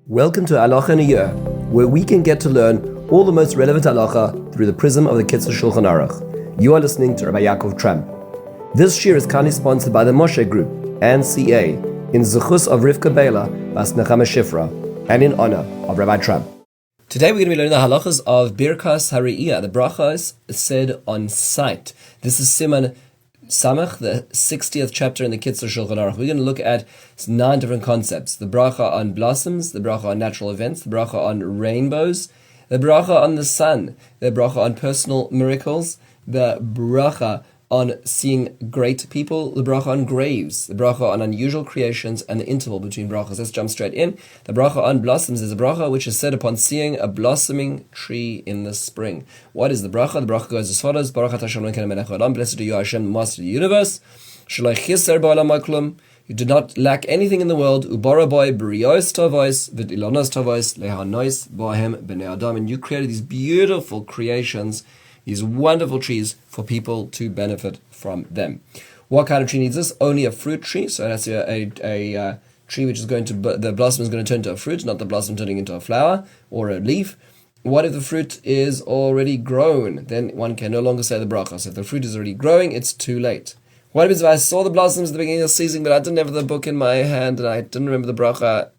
Welcome to Halacha in a Year, where we can get to learn all the most relevant halacha through the prism of the Kitzur Shulchan Aruch. You are listening to Rabbi Ya'akov Trump. This year is kindly sponsored by the Moshe Group and CA in zechus of Rivka Biela, bas נחמה שיפרה, and in honor of Rabbi Trump. Today we're going to be learning the halachas of Birkas Hariyah, the Brachos said on sight. This is Siman Samach, the 60th chapter in the Kitzur Shulchan Aruch. We're going to look at 9 different concepts: the bracha on blossoms, the bracha on natural events, the bracha on rainbows, the bracha on the sun, the bracha on personal miracles, the bracha on seeing great people, the bracha on graves, the bracha on unusual creations, and the interval between brachas. Let's jump straight in. The bracha on blossoms is a bracha which is said upon seeing a blossoming tree in the spring. What is the bracha? The bracha goes as follows: Baruch atah Hashem Elokeinu melech haolam, blessed are you, Hashem, master of the universe. Shelo chiser ba'olam maklum, you did not lack anything in the world. Ubara boy b'riyos tavos v'dilonos tavos lehanois bohem b'nei adam, and you created these beautiful creations, these wonderful trees for people to benefit from them. What kind of tree needs this? Only a fruit tree, so it has to be a tree which is going to, the blossom is going to turn into a fruit, not the blossom turning into a flower or a leaf. What if the fruit is already grown? Then one can no longer say the bracha. So if the fruit is already growing, it's too late. What happens if I saw the blossoms at the beginning of the season, but I didn't have the book in my hand and I didn't remember the bracha?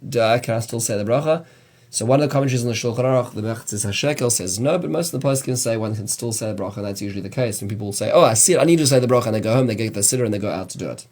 Can I still say the bracha? So one of the commentaries on the Shulchan Aruch, the Brachos HaShekel, says no, but most of the poskim say one can still say the bracha, and that's usually the case. And people will say, oh, I see it, I need to say the bracha, and they go home, they get the siddur, and they go out to do it.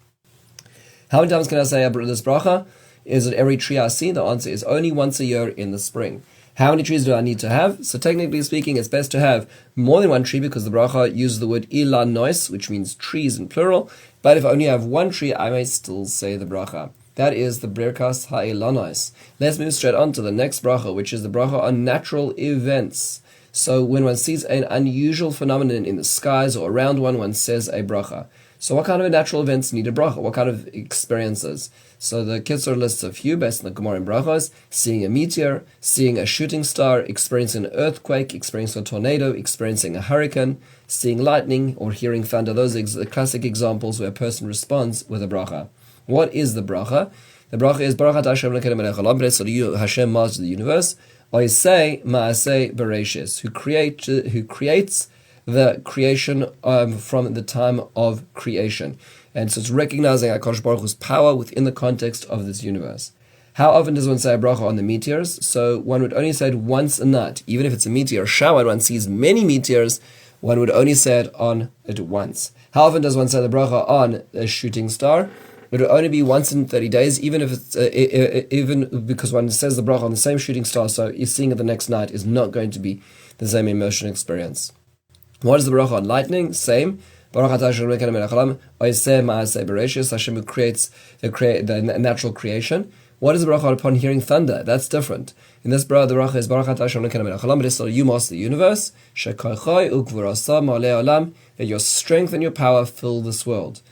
How many times can I say this bracha? Is it every tree I see? The answer is only once a year in the spring. How many trees do I need to have? So technically speaking, it's best to have more than one tree, because the bracha uses the word ilanois, which means trees in plural. But if I only have one tree, I may still say the bracha. That is the Birkas Ha'ilanois. Let's move straight on to the next bracha, which is the bracha on natural events. So when one sees an unusual phenomenon in the skies or around one says a bracha. So what kind of natural events need a bracha? What kind of experiences? So the Kitzur lists a few based on the Gemara and Brachos: seeing a meteor, seeing a shooting star, experiencing an earthquake, experiencing a tornado, experiencing a hurricane, seeing lightning, or hearing thunder. Those are the classic examples where a person responds with a bracha. What is the bracha? The bracha is Baruch atah Hashem Elokeinu melech haolam, blessed are you, Hashem, master of the universe. Oisei ma'aseh bereshis, who creates the creation from the time of creation. And so it's recognizing HaKadosh Baruch Hu's power within the context of this universe. How often does one say a bracha on the meteors? So one would only say it once a night. Even if it's a meteor shower and one sees many meteors, one would only say it on it once. How often does one say the bracha on a shooting star? It will only be once in 30 days, even if it's even because one says the bracha on the same shooting star, so you're seeing it the next night is not going to be the same emotional experience. What is the bracha on lightning? Same. Baruch atah Hashem Elokeinu melech haolam, oiseh ma'aseh bereshis, Hashem who creates the natural creation. What is the bracha upon hearing thunder? That's different. In this bracha, the bracha is Baruch atah Hashem Elokeinu melech haolam, blessed are you, master of the universe, shekochoi ugvurasa ma'alei olam, that your strength and your power fill this world.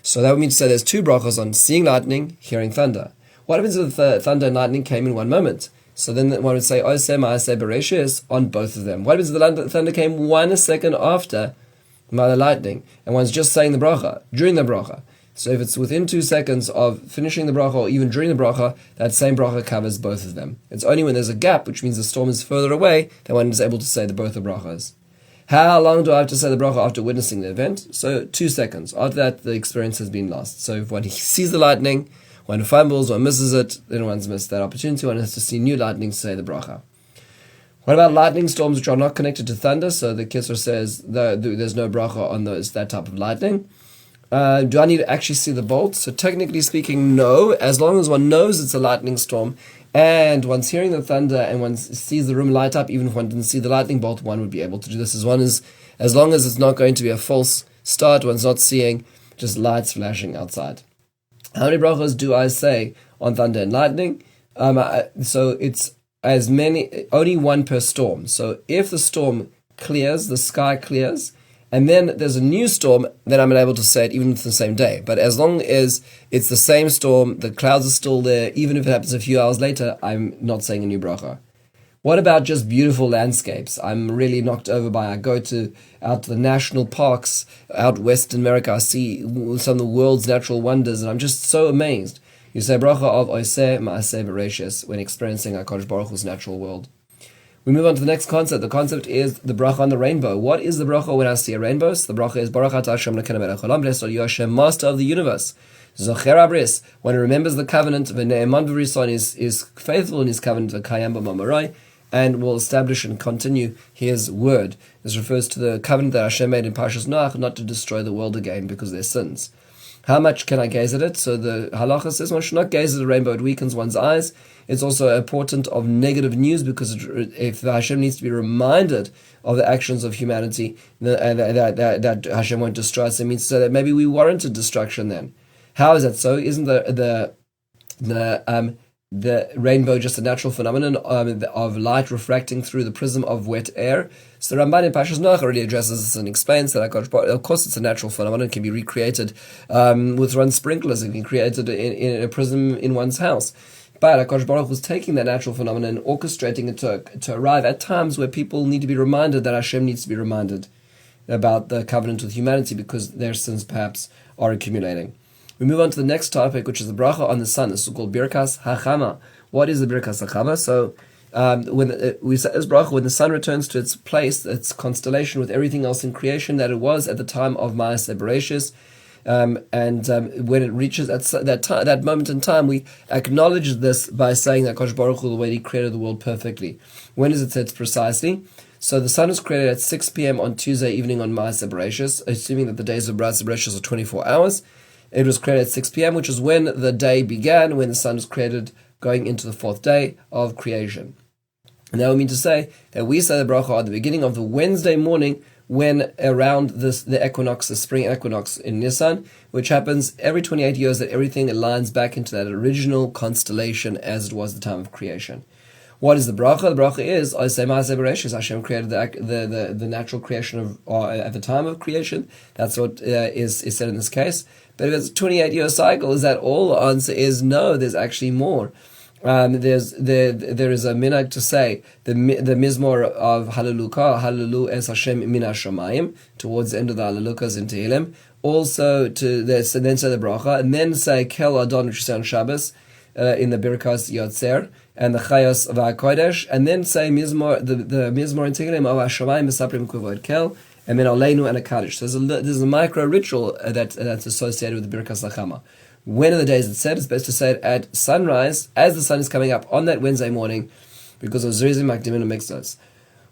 So that would mean to say there's 2 brachos on seeing lightning, hearing thunder. What happens if the thunder and lightning came in one moment? So then one would say oiseh ma'aseh bereshis on both of them. What happens if the thunder came 1 second after the lightning, and one's just saying the bracha during the bracha? So if it's within 2 seconds of finishing the bracha or even during the bracha, that same bracha covers both of them. It's only when there's a gap, which means the storm is further away, that one is able to say both the brachas. How long do I have to say the bracha after witnessing the event? So 2 seconds. After that, the experience has been lost. So if one sees the lightning, one fumbles or misses it, then one's missed that opportunity. One has to see new lightning to say the bracha. What about lightning storms which are not connected to thunder? So the Kitzur says there's no bracha on that type of lightning. Do I need to actually see the bolt? So technically speaking, no. As long as one knows it's a lightning storm, and one's hearing the thunder and one sees the room light up, even if one didn't see the lightning bolt, one would be able to do this. As long as it's not going to be a false start, one's not seeing just lights flashing outside. How many brachos do I say on thunder and lightning? So it's only 1 per storm. So if the storm clears, the sky clears, and then there's a new storm, then I'm able to say it even the same day. But as long as it's the same storm, the clouds are still there, even if it happens a few hours later, I'm not saying a new bracha. What about just beautiful landscapes? I'm really knocked over I go out to the national parks out west in America. I see some of the world's natural wonders, and I'm just so amazed. You say bracha of Oiseh Ma'aseh Bereishis when experiencing HaKadosh Baruch Hu's natural world. We move on to the next concept. The concept is the bracha on the rainbow. What is the bracha when I see a rainbow? So the bracha is Baruch Atah Hashem Elokeinu melech haolam, blessed are you Hashem, master of the universe. Zocher abris, when he remembers the covenant, v'ne'eman b'rison, is faithful in his covenant, v'kayam b'mamorai, and will establish and continue his word. This refers to the covenant that Hashem made in Parshas Noach, not to destroy the world again because of their sins. How much can I gaze at it? So the Halacha says one should not gaze at the rainbow, it weakens one's eyes. It's also a portent of negative news because if Hashem needs to be reminded of the actions of humanity, that Hashem won't destroy us, it means to say that maybe we warranted destruction then. How is that so? Isn't the rainbow just a natural phenomenon of light refracting through the prism of wet air? So the Ramban in Parshas Noach already addresses this and explains that, of course, it's a natural phenomenon. It can be recreated with one's sprinklers. It can be created in a prism in one's house. But HaKadosh Baruch Hu was taking that natural phenomenon and orchestrating it to arrive at times where people need to be reminded that Hashem needs to be reminded about the covenant with humanity because their sins perhaps are accumulating. We move on to the next topic, which is the bracha on the sun. This is called Birkas HaChama. What is the Birkas HaChama? So when we say this bracha, when the sun returns to its place, its constellation with everything else in creation that it was at the time of Ma'aseh Bereishis, when it reaches that moment in time, we acknowledge this by saying that Kosh Baruch Hu, the way He created the world perfectly. When is it said precisely? So the sun was created at 6 p.m. on Tuesday evening on Ma'aseh Bereishis, assuming that the days of Ma'aseh Bereishis are 24 hours. It was created at 6 p.m., which is when the day began, when the sun was created, going into the fourth day of creation. And that would mean to say that we say the bracha at the beginning of the Wednesday morning, when around the equinox, the spring equinox in Nisan, which happens every 28 years, that everything aligns back into that original constellation as it was the time of creation. What is the bracha? The bracha is Hashem created the natural creation of at the time of creation. That's what is said in this case. But if it's a 28-year cycle, is that all? The answer is no. There's actually more. There is a minhag to say the mizmor of Hallelu es Hashem min hashamayim towards the end of the Hallelukas in Tehillim. Also then say the bracha and then say Kel Adon, which is on Shabbos in the Birkas Yotzer and the Chayos of HaKodesh, and then say mizmor the mizmor in Tehillim of Hashamayim Mesaprim Kuvod Kel, and then Aleinu and a Kaddish. So there's a micro ritual that's associated with the Birkas HaChama. When are the days it's said? It's best to say it at sunrise, as the sun is coming up on that Wednesday morning, because of Zerizim Makdimin and Mixos.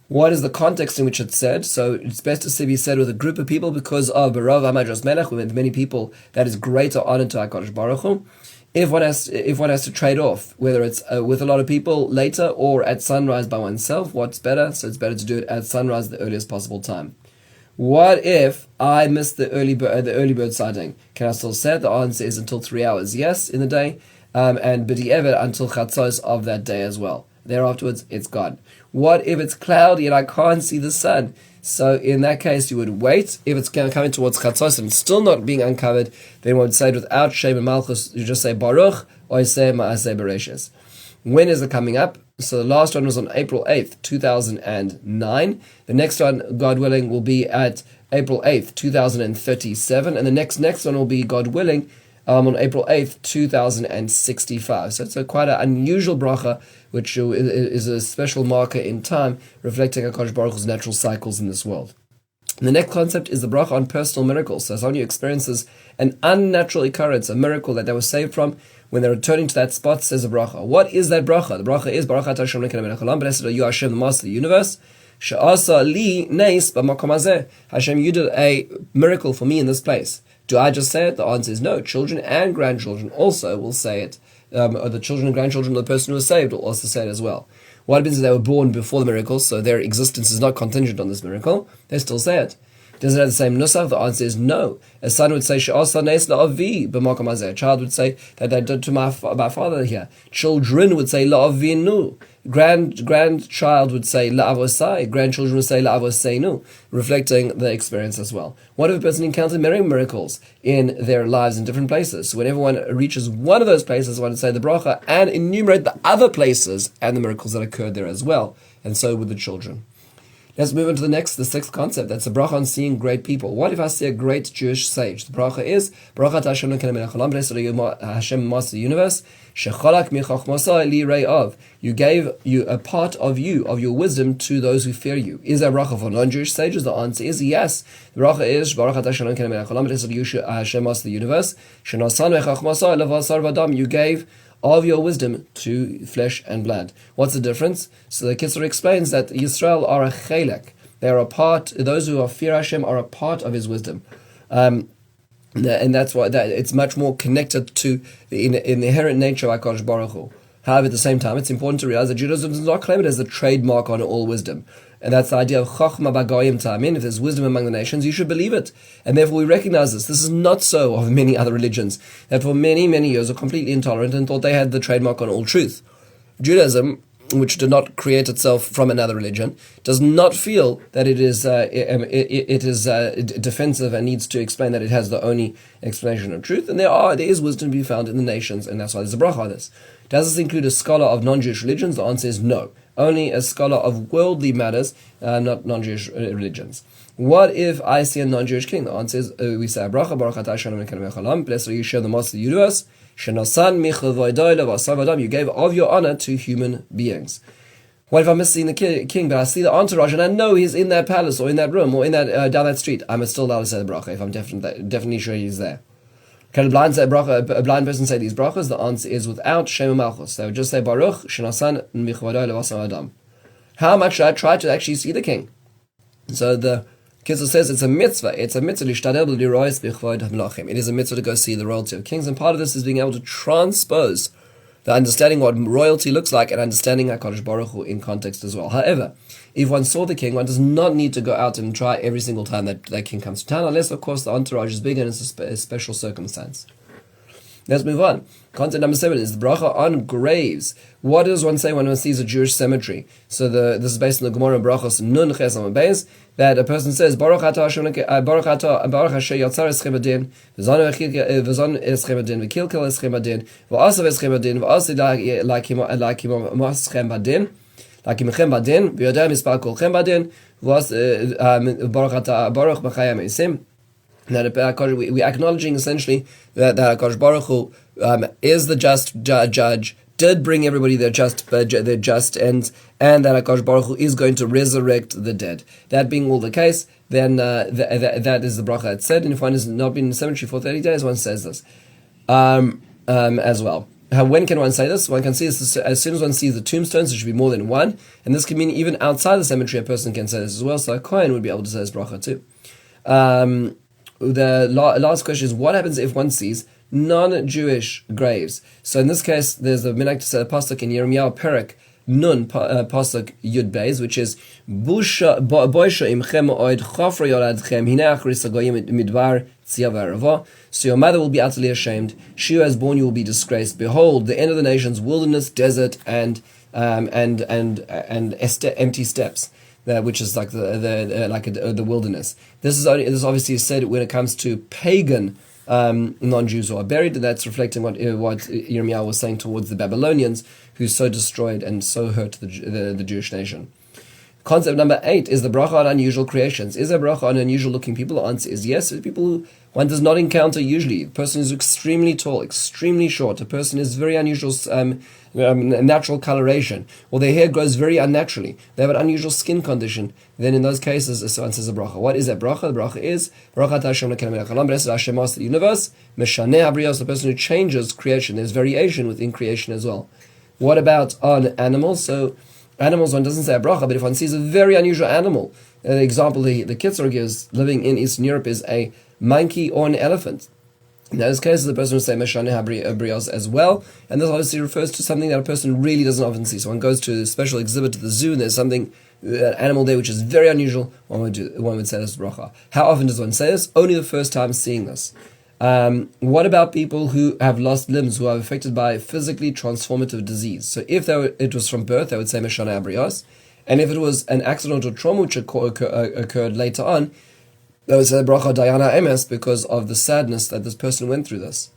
What is the context in which it's said? So it's best to be said with a group of people because of Barav Hamadros Melech, with many people, that is greater honor to HaKadosh Baruch Hu. If one has to trade off, whether it's with a lot of people later or at sunrise by oneself, what's better? So it's better to do it at sunrise, the earliest possible time. What if I missed the early bird sighting? Can I still say it? The answer is until 3 hours, yes, in the day, and b'di'evet until chatzos of that day as well. Thereafterwards, it's gone. What if it's cloudy and I can't see the sun? So in that case, you would wait. If it's coming towards chatzos and still not being uncovered, then one would say it without shame and malchus. You just say Baruch or you say Ma'aseh Bereishis. When is it coming up? So the last one was on April 8th, 2009. The next one, God willing, will be at April 8th, 2037. And the next one will be, God willing, on April 8th, 2065. So it's quite an unusual bracha, which is a special marker in time, reflecting HaKadosh Baruch Hu's natural cycles in this world. And the next concept is the bracha on personal miracles. So someone who experiences an unnatural occurrence, a miracle that they were saved from, when they're returning to that spot, says a bracha. What is that bracha? The bracha is Baruch Atah Hashem Elokeinu melech haolam, blessed are you Hashem, the master of the universe. She'asa li neis b'makom hazeh. Hashem, you did a miracle for me in this place. Do I just say it? The answer is no. Children and grandchildren also will say it. Or the children and grandchildren of the person who was saved will also say it as well. What happens if they were born before the miracle, so their existence is not contingent on this miracle? They still say it. Does it have the same nusach? The answer is no. A son would say, She'asa neis la'avi b'makom hazeh. A child would say that they did to my father here. Children would say la'avinu. Grandchild would say la'avosai. Grandchildren would say la'avoseinu, reflecting the experience as well. What if a person encountered many miracles in their lives in different places? So whenever one reaches one of those places, one would say the bracha and enumerate the other places and the miracles that occurred there as well. And so with the children. Let's move on to the sixth concept. That's a bracha on seeing great people. What if I see a great Jewish sage? The bracha is Brachos Hashem Hashem Master Universe. You gave a part of your wisdom to those who fear you. Is there bracha for non-Jewish sages? The answer is yes. The bracha is Hashem Master Universe. You gave of your wisdom to flesh and blood. What's the difference? So the Kitzur explains that Yisrael are a chelek. They are a part. Those who are fear Hashem are a part of His wisdom, and that's why it's much more connected to the inherent nature of HaKadosh Baruch Hu. However, at the same time, it's important to realize that Judaism does not claim it as the trademark on all wisdom. And that's the idea of Chachma B'Goyim Ta'amin. If there's wisdom among the nations, you should believe it. And therefore we recognize this. This is not so of many other religions, that for many, many years were completely intolerant and thought they had the trademark on all truth. Judaism, which did not create itself from another religion, does not feel that it is defensive and needs to explain that it has the only explanation of truth. And there is wisdom to be found in the nations, and that's why there's a bracha on this. Does this include a scholar of non-Jewish religions? The answer is no. Only a scholar of worldly matters, not non-Jewish religions. What if I see a non-Jewish king? The answer is, we say, bracha, baruch atah Hashem Elokeinu melech haolam, blessed are you, the master of the universe, shenasan michavoidoi levasav adam, you gave of your honor to human beings. What if I'm missing the king, but I see the entourage and I know he's in that palace or in that room or in that down that street? I'm still allowed to say the bracha if I'm definitely sure he's there. Can a blind person say these brachas? The answer is without Shem Malchus. They would just say Baruch Shenasan Michvadoi Levasam Adam. How much should I try to actually see the king? So the Kitzur says it's a mitzvah. It's a mitzvah l'shtadel l'rois b'chvod hamlachim. It is a mitzvah to go see the royalty of kings, and part of this is being able to transpose the understanding what royalty looks like and understanding HaKadosh Baruch Hu in context as well. However, if one saw the king, one does not need to go out and try every single time that king comes to town, unless, of course, the entourage is big and it's a special circumstance. Let's move on. Concept number 7 is the bracha on graves. What does one say when one sees a Jewish cemetery? So this is based on the Gemara Brachos Nun Ches Amud Beis, that a person says Baruch atah Hashem Baruch Asher Yatzar Eschem Adin V'zon Eschem Adin V'kilkel Eschem Adin V'asav Eschem Adin V'asid Lakim Eschem Adin Lakimchem Badin V'yodeh Mispar Kolchem Badin Baruch atah Baruch B'chayim Eisim. That we're acknowledging essentially that HaKadosh Baruch Hu is the just judge, did bring everybody their just ends, and that HaKadosh Baruch Hu is going to resurrect the dead. That being all the case, then that is the bracha it said, and if one has not been in the cemetery for 30 days, one says this as well. When can one say this? One can see this as soon as one sees the tombstones. There should be more than one, and this can mean even outside the cemetery a person can say this as well, so a Kohen would be able to say this bracha too. The last question is, what happens if one sees non-Jewish graves? So in this case, there's a minhag to say a pasuk in Yirmiyahu Perek Nun pasuk Yud Beis, which is Boisha imchem oid chafra yoladchem hinei achris hagoyim midbar tzia v'arava. So your mother will be utterly ashamed. She who has borne you will be disgraced. Behold, the end of the nations, wilderness, desert, and empty steppes. Which is like the wilderness. This obviously is said when it comes to pagan non-Jews who are buried, and that's reflecting what Yirmiyahu was saying towards the Babylonians, who so destroyed and so hurt the Jewish nation. Concept number 8 is the bracha on unusual creations. Is there bracha on unusual looking people? The answer is yes. People who one does not encounter usually. A person is extremely tall, extremely short. A person is very unusual natural coloration, or their hair grows very unnaturally. They have an unusual skin condition. Then in those cases, one says a bracha. What is that bracha? The bracha is Baruch atah Hashem Elokeinu melech haolam, blessed Hashem Master of the universe, Meshaneh habriyos, the person who changes creation. There's variation within creation as well. What about on animals? So animals, one doesn't say a bracha, but if one sees a very unusual animal, the example the Kitzur gives living in Eastern Europe is a monkey or an elephant. In those cases, the person would say Meshaneh habriyos as well, and this obviously refers to something that a person really doesn't often see. So one goes to a special exhibit to the zoo, and there's something, an animal there which is very unusual, one would say this bracha. How often does one say this? Only the first time seeing this. What about people who have lost limbs, who are affected by physically transformative disease? So if it was from birth, they would say Meshaneh habriyos, and if it was an accident or trauma which occurred later on, they would say bracha dayana emes because of the sadness that this person went through this.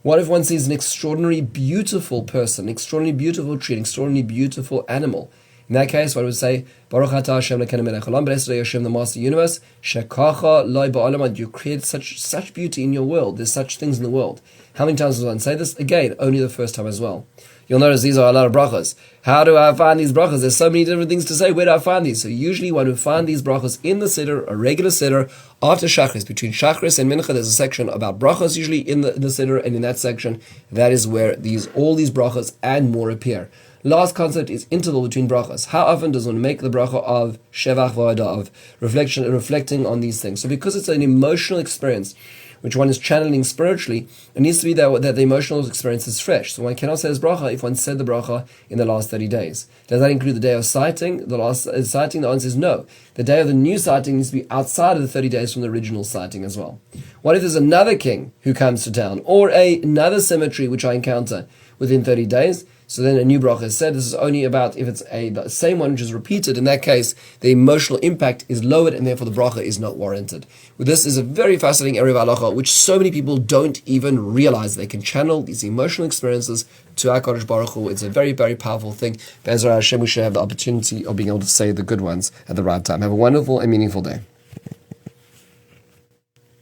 What if one sees an extraordinarily beautiful person, extraordinarily beautiful tree, an extraordinarily beautiful animal? In that case, what I would say, Baruch Atah Hashem Elokeinu melech haolam, blessed are you, Hashem, the Master of the universe, shekacha loy ba'olam, you create such beauty in your world. There's such things in the world. How many times does one say this? Again, only the first time as well. You'll notice these are a lot of brachos. How do I find these brachos? There's so many different things to say. Where do I find these? So usually one would find these brachos in the siddur, a regular siddur, after Shachris. Between Shachris and Mincha, there's a section about brachos usually in the siddur, and in that section, that is where all these brachos and more appear. Last concept is interval between brachos. How often does one make the bracha of shevach v'hodah, of reflection and reflecting on these things? So because it's an emotional experience, which one is channeling spiritually, it needs to be that the emotional experience is fresh. So one cannot say this bracha if one said the bracha in the last 30 days. Does that include the day of sighting? The last sighting, the answer is no. The day of the new sighting needs to be outside of the 30 days from the original sighting as well. What if there's another king who comes to town, or another cemetery which I encounter within 30 days? So then a new bracha is said. This is only about if it's the same one which is repeated. In that case, the emotional impact is lowered, and therefore the bracha is not warranted. This is a very fascinating area of halacha, which so many people don't even realize. They can channel these emotional experiences to HaKadosh Baruch Hu. It's a very, very powerful thing. Be'ezras Hashem, we should have the opportunity of being able to say the good ones at the right time. Have a wonderful and meaningful day.